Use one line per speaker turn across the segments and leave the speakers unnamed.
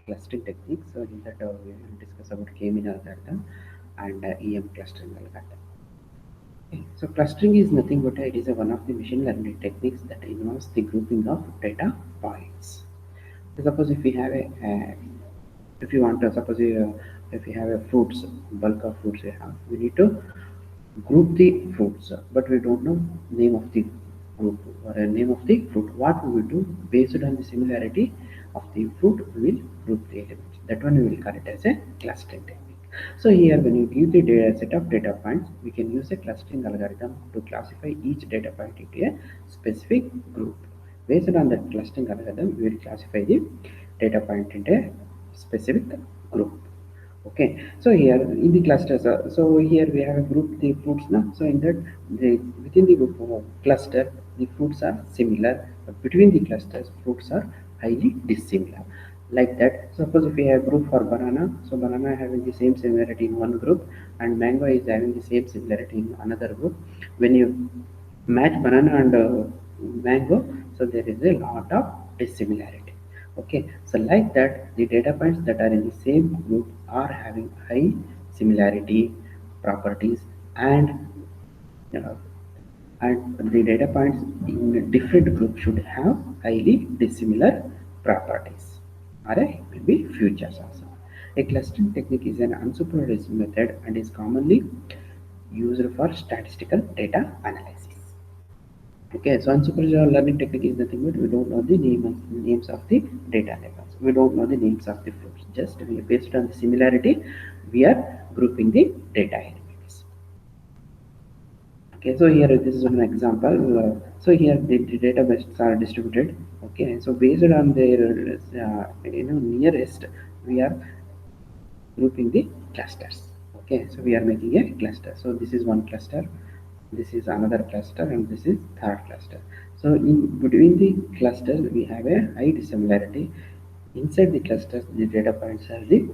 clustering techniques. So in that we will discuss about K-mean algorithm and EM clustering algorithm. Okay. So clustering is nothing but it is one of the machine learning techniques that involves the grouping of data points. So suppose if we have a if you want to suppose if you have a fruits bulk of fruits we have, we need to group the fruits, but we don't know name of the group or a name of the fruit. What we will do based on the similarity of the fruit, we will group the elements. That one we will call it as a clustering technique. So here, when you give the data, set of data points, we can use a clustering algorithm to classify each data point into a specific group. Based on that clustering algorithm, we will classify the data point into a specific group. Okay, so here in the clusters, so here we have a group the fruits now. So in that the within the group cluster the fruits are similar, but between the clusters fruits are highly dissimilar. Like that, suppose if we have group for banana, so banana having the same similarity in one group and mango is having the same similarity in another group. When you match banana and mango, so there is a lot of dissimilarity. Okay, so like that the data points that are in the same group are having high similarity properties, and uh, the data points in different groups should have highly dissimilar properties, or it will be features also. A clustering technique is an unsupervised method and is commonly used for statistical data analysis. Okay, so unsupervised learning technique is nothing but we don't know the names of the data labels. We don't know the names of the fruits. Just based on the similarity, we are grouping the data elements. Okay, so here this is an example. So here the databases are distributed. Okay, so based on their nearest, we are grouping the clusters. Okay, so we are making a cluster. So this is one cluster, this is another cluster, and this is third cluster. So in between the clusters we have a high dissimilarity. Inside the clusters the data points have the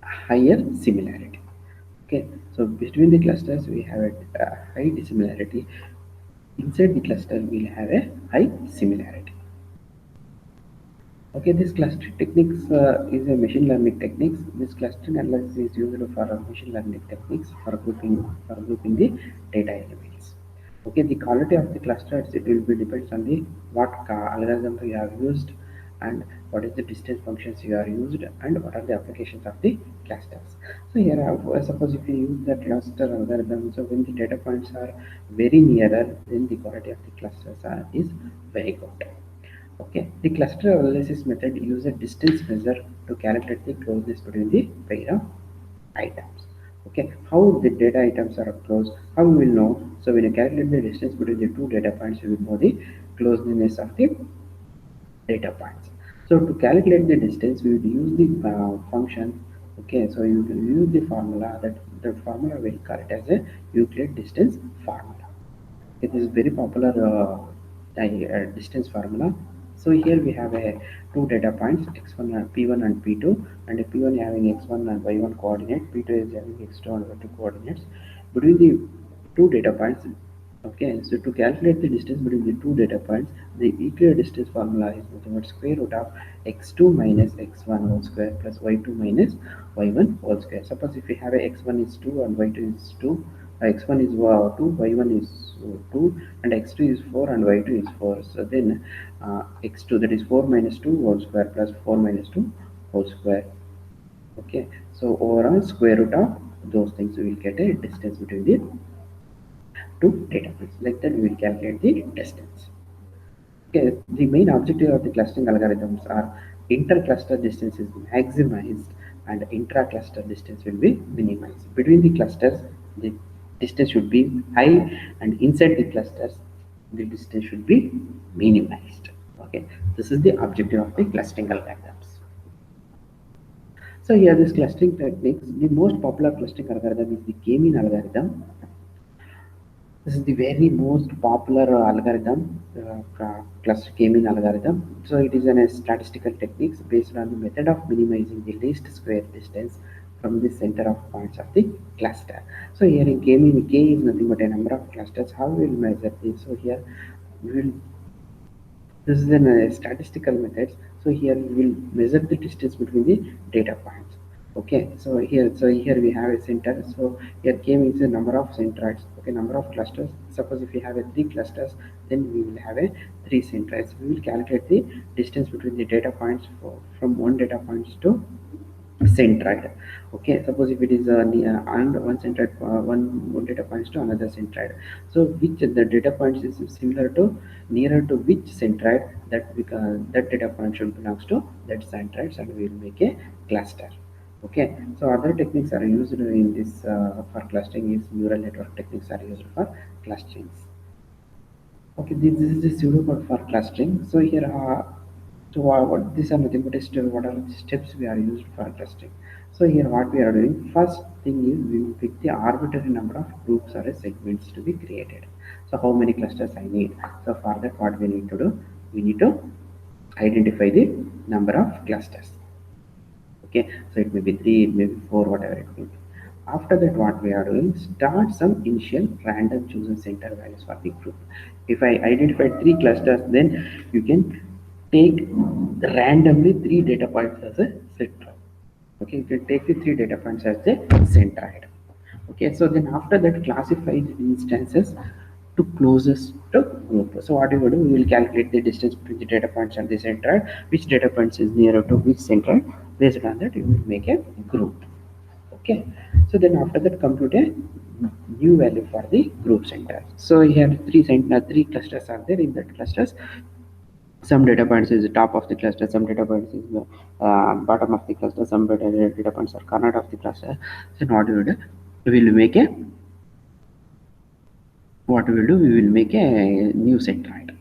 higher similarity. Okay, so between the clusters we have a high dissimilarity. Inside the cluster we'll have a high similarity. Okay, this clustering techniques is a machine learning techniques. This clustering analysis is used for machine learning techniques for grouping the data elements. Okay, the quality of the clusters it will be depends on the what algorithm you have used, and what is the distance functions you are used, and what are the applications of the clusters. So here, suppose if you use the cluster algorithm, so when the data points are very nearer, then the quality of the clusters is very good. Okay, the cluster analysis method uses a distance measure to calculate the closeness between the pair of items. Okay, how the data items are close, how we will know? So when you calculate the distance between the two data points, you will know the closeness of the data points. So to calculate the distance, we will use the function. Okay, so you will use the formula that the formula will call it as a Euclid distance formula. It is very popular distance formula. So here we have a two data points x1 and p1 and p2, and p1 having x1 and y1 coordinate, p2 is having x2 and y2 coordinates. Between the two data points, okay, so to calculate the distance between the two data points, the equal distance formula is nothing but square root of x2 minus x1 whole square plus y2 minus y1 whole square. Suppose if we have a x1 is 2 and y2 is 2, x1 is 2, y1 is 2, and x2 is 4 and y2 is 4. So then x2, that is 4 minus 2 whole square plus 4 minus 2 whole square. Okay, so overall square root of those things we will get a distance between the two data points. Like that we will calculate the distance. Okay, the main objective of the clustering algorithms are inter-cluster distance is maximized and intra-cluster distance will be minimized. Between the clusters, the distance should be high, and inside the clusters, the distance should be minimized. Okay, this is the objective of the clustering algorithms. So here, this clustering techniques, the most popular clustering algorithm is the K-mean algorithm. This is the very most popular algorithm, cluster K-mean algorithm. So it is a statistical techniques based on the method of minimizing the least square distance from the center of points of the cluster. So here in K-mean, K is nothing but a number of clusters. How we will measure this? So here we will this is a statistical methods. So here we will measure the distance between the data points. Okay, so here we have a center. So here k means the number of centroids. Okay, number of clusters. Suppose if we have a three clusters, then we will have a three centroids. We will calculate the distance between the data points from one data points to centroid. Okay, suppose if it is and one centroid, one data points to another centroid. So which the data points is similar to nearer to which centroid, that data point should belongs to that centroids, and we will make a cluster. Okay, so other techniques are used in this for clustering is neural network techniques are used for clustering. Okay, this is the pseudocode for clustering. So here, what these are nothing but what are the steps we are used for clustering. So here, what we are doing, first thing is we will pick the arbitrary number of groups or segments to be created. So how many clusters I need? So for that, what we need to do, we need to identify the number of clusters. Okay, so it may be three, it may be four, whatever it may be. After that, what we are doing, start some initial random chosen center values for the group. If I identified three clusters, then you can take randomly three data points as a center. Okay, you can take the three data points as the centroid. Okay, so then after that, classify the instances to closest to group. So what we will do, we will calculate the distance between the data points and the centroid, which data points is nearer to which centroid. Based on that, you will make a group. Okay, so then after that, compute a new value for the group center. So here three clusters are there. In that clusters, some data points is the top of the cluster, some data points is the bottom of the cluster, some data points are corner of the cluster. So what we will do, we will make a what we will do, we will make a new centroid.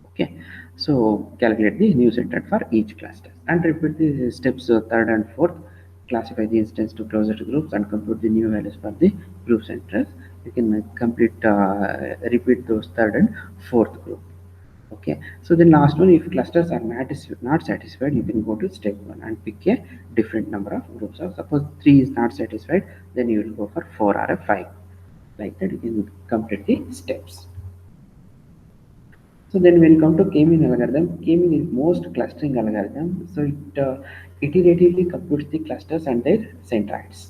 Okay, so calculate the new centroid for each cluster and repeat the steps third and fourth. Classify the instance to closer to groups and compute the new values for the group centers. You can repeat those third and fourth group. Okay, so the last one, if clusters are not satisfied, you can go to step one and pick a different number of groups. So suppose three is not satisfied, then you will go for four or a five. Like that, you can complete the steps. So then when we come to k-mean algorithm, k-mean is most clustering algorithm. So it iteratively computes the clusters and their centroids.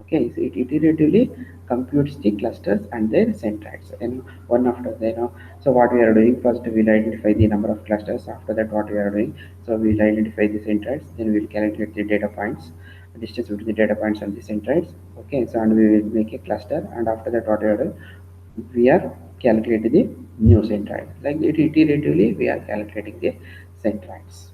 Okay, so it iteratively computes the clusters and their centroids, and one after the So what we are doing, first we'll identify the number of clusters. After that, what we are doing, so we'll identify the centroids. Then we'll calculate the data points, the distance between the data points and the centroids. Okay, so and we will make a cluster. And after that, what we are doing, we are calculating the new centroid. Like it iteratively, we are calculating the centroids.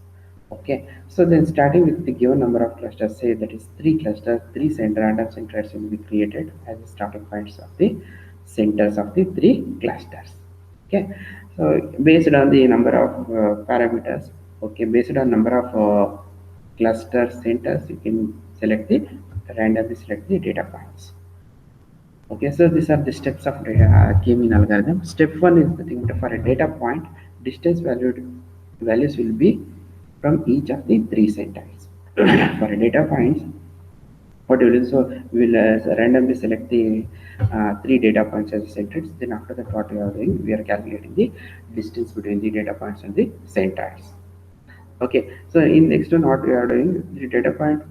Okay, so then starting with the given number of clusters, say that is three clusters, three random centroids will be created as the starting points of the centers of the three clusters. Okay, so based on the number of parameters, okay, based on number of cluster centers, you can select the randomly select the data points. Okay, so these are the steps of k-mean algorithm. Step one is the thing that for a data point, distance values will be from each of the three centers. For a data points, what we will do, so we will randomly select the three data points as centers. Then after that, what we are doing, we are calculating the distance between the data points and the centers. Okay, so in next one, what we are doing, the data point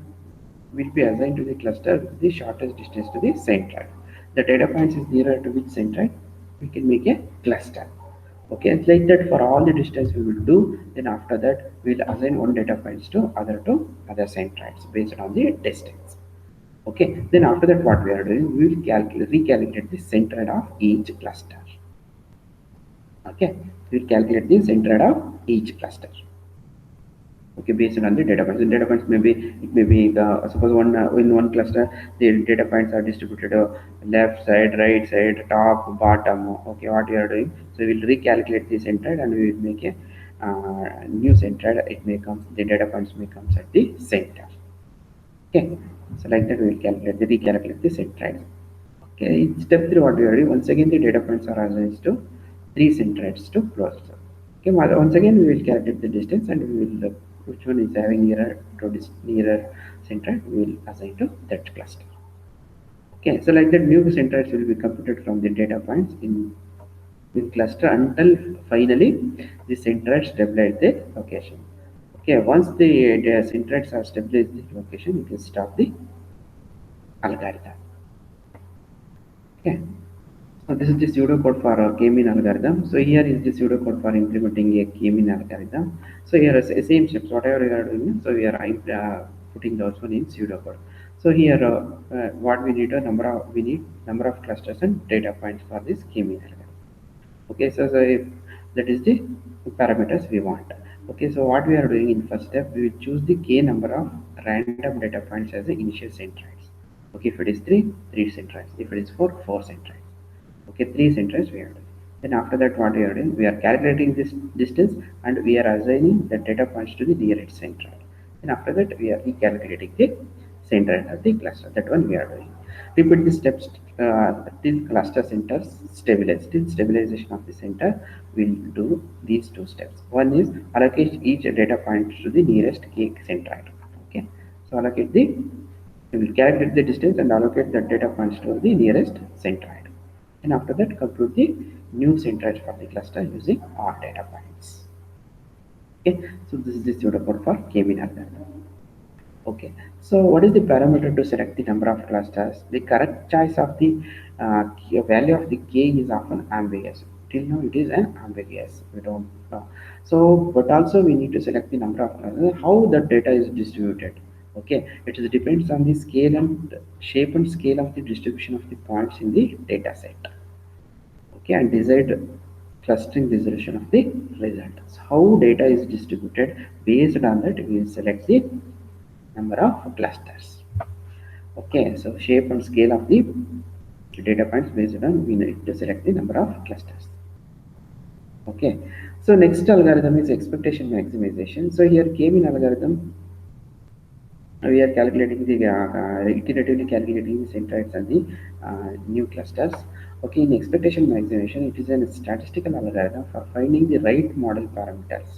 will be assigned to the cluster with the shortest distance to the centroid. The data points is nearer to which centroid, we can make a cluster. Okay, it's like that for all the distance we will do. Then after that, we'll assign one data points to other centroids based on the distance. Okay, then after that, what we are doing, we will recalculate the centroid of each cluster. Okay, we'll calculate the centroid of each cluster. Okay, based on the data points. The data points may be, it may be the, suppose one in one cluster the data points are distributed left side, right side, top, bottom. Okay, what we are doing, so we will recalculate the centroid and we will make a new centroid. It may come, the data points may come at the center. Okay, so like that we will recalculate the centroid. Okay, in step 3, what we are doing, once again the data points are assigned to three centroids to cluster. Okay, once again we will calculate the distance and we will look which one is having nearer centroid, we will assign to that cluster. Okay, so like that new centroids will be computed from the data points in cluster until finally the centroid stabilize the location. Okay, once the centroids are stabilized the location, it will stop the algorithm. Okay. So this is the pseudocode for a k-mean algorithm. So here is the pseudocode for implementing a k-mean algorithm. So here is the same steps, whatever we are doing. So we are putting those one in pseudocode. So here, what we need a number of clusters and data points for this k-mean algorithm. Okay, so if that is the parameters we want. Okay, so what we are doing in first step, we will choose the k number of random data points as the initial centroids. Okay, if it is 3, 3 centroids. If it is 4, 4 centroids. Okay, 3 centroids we are doing. Then after that, what we are doing, we are calculating this distance and we are assigning the data points to the nearest centroid. Then after that, we are recalculating the centroid of the cluster. That one we are doing. Repeat the steps till cluster center stabilize. Till stabilization of the center, we'll do these two steps. One is allocate each data point to the nearest k centroid. Okay, so allocate the we will calculate the distance and allocate the data points to the nearest centroid. And after that, compute the new centroid for the cluster using our data points. Okay, so this is the pseudocode for k-mean algorithm. Okay, so what is the parameter to select the number of clusters? The correct choice of the value of the k is often ambiguous. Till now, it is an ambiguous. We don't know. So, but also we need to select the number of clusters. How the data is distributed. Okay, it is depends on the scale and shape and scale of the distribution of the points in the data set. Okay, and decide clustering resolution of the result. So how data is distributed, based on that we will select the number of clusters. Okay, so shape and scale of the data points, based on we need to select the number of clusters. Okay, so next algorithm is expectation maximization. So here k-mean algorithm, we are calculating the iteratively calculating the centroids and the new clusters. Okay, in expectation maximization, it is a statistical algorithm for finding the right model parameters.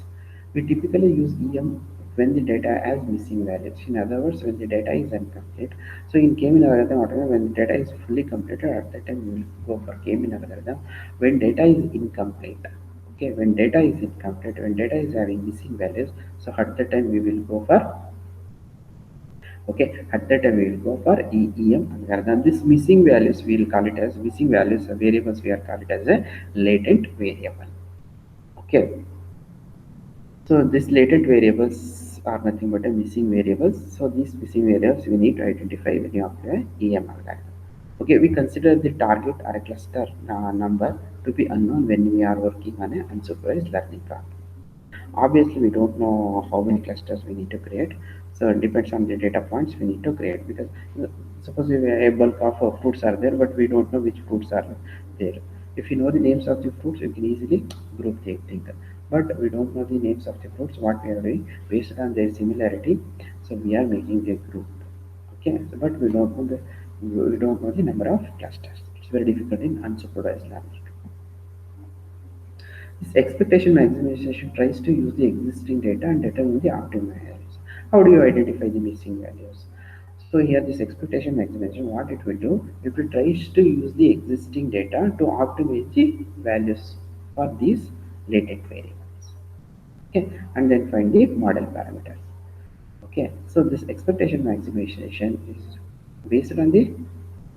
We typically use EM when the data has missing values. In other words, when the data is incomplete. So in k-mean algorithm, whatever when the data is fully completed, at that time we will go for k-mean algorithm. When data is incomplete, okay, when data is incomplete, when data is having missing values, so at that time we will go for okay, at that time we will go for EEM algorithm. This missing values we will call it as missing values variables, we are call it as a latent variable. Okay, so this latent variables are nothing but a missing variables. So these missing variables we need to identify when you apply EM algorithm. Okay, we consider the target or a cluster number to be unknown when we are working on a unsupervised learning problem. Obviously, we don't know how many clusters we need to create. So it depends on the data points we need to create, because suppose a bulk of fruits are there, but we don't know which fruits are there. If you know the names of the fruits, you can easily group the thing. But we don't know the names of the fruits. What we are doing, based on their similarity, so we are making the group. Okay, so, but we don't know the number of clusters. It's very difficult in unsupervised learning. This expectation maximization tries to use the existing data and determine the optimal values. How do you identify the missing values? So here this expectation maximization, what it will do, it will tries to use the existing data to optimize the values for these latent variables. Okay, and then find the model parameters. Okay, so this expectation maximization is based on the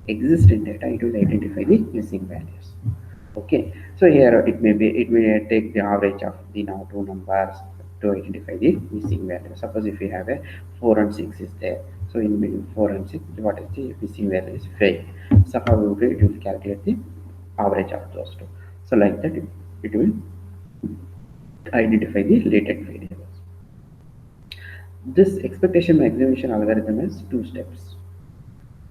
existing data. It will identify the missing values. Okay, so here it may take the average of the now two numbers to identify the missing value. Suppose if we have a 4 and 6 is there, so in between 4 and 6, what is the missing value is 5. So how will it will calculate the average of those two. So like that it will identify the latent variables. This expectation maximization algorithm has two steps.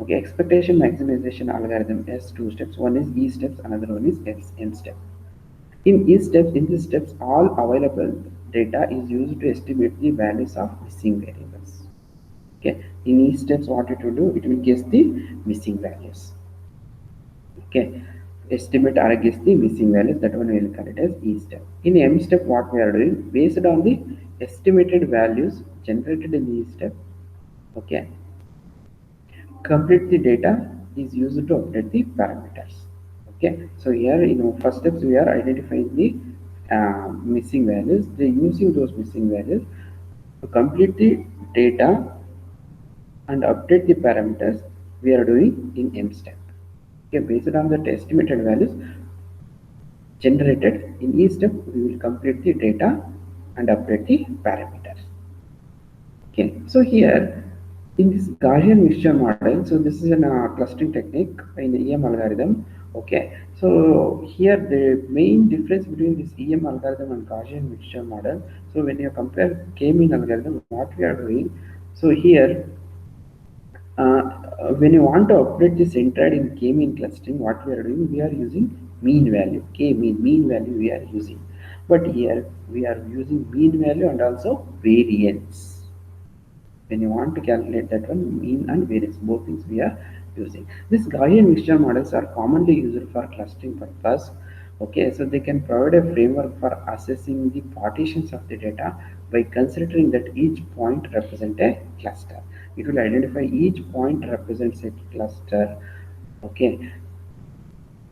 Okay, expectation maximization algorithm has two steps. One is E steps, another one is N step. In these steps, all available data is used to estimate the values of missing variables. Okay, in each steps, what it will do, it will guess the missing values. Okay, estimate or guess the missing values. That one we will call it as E step. In M step, what we are doing, based on the estimated values generated in E step. Okay, complete the data is used to update the parameters. Okay, so here first steps we are identifying the missing values. They using those missing values, To complete the data and update the parameters, we are doing in M step. Okay, based on the estimated values generated in each step, we will complete the data and update the parameters. Okay, so here in this Gaussian mixture model, so this is a clustering technique in the EM algorithm. Okay, so here the main difference between this EM algorithm and Gaussian mixture model. So when you compare K-mean algorithm, what we are doing, so here when you want to update the centroid in k-mean clustering, what we are doing, we are using mean value, k-mean value we are using. But here we are using mean value and also variance. When you want to calculate that one, mean and variance, both things we are using. These Gaussian mixture models are commonly used for clustering purpose. Okay, so they can provide a framework for assessing the partitions of the data by considering that each point represents a cluster. It will identify each point represents a cluster. Okay,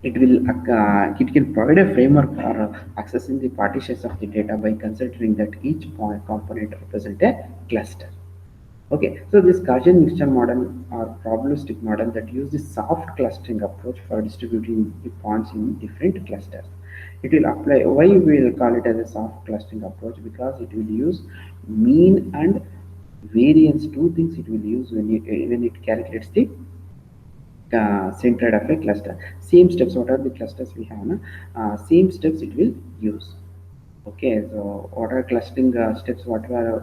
it can provide a framework for accessing the partitions of the data by considering that each point component represents a cluster. Okay, so this Gaussian mixture model or probabilistic model that uses soft clustering approach for distributing the points in different clusters. It will apply, why we will call it as a soft clustering approach? Because it will use mean and variance, two things it will use when it calculates the centered of a cluster. Same steps, what are the clusters we have? Na? Same steps it will use. Okay, so what are clustering steps? What are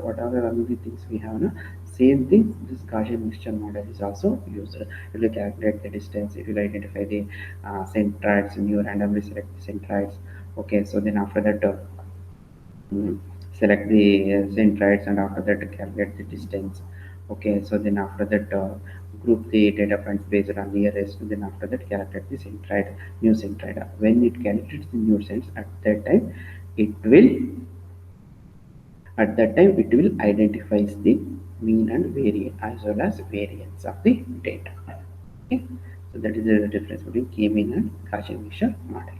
the things we have? Na? Same thing. This Gaussian mixture model is also used. It will calculate the distance. It will identify the centroids. And you randomly select the centroids. Okay, so then after that, select the centroids, and after that calculate the distance. Okay, so then after that, group the data points based on nearest. Then after that, calculate the centroid, new centroid. When it calculates the new sense, it will it will identifies the mean and variance as well as variance of the data. Okay, so that is the difference between k-mean and Gaussian mixture model.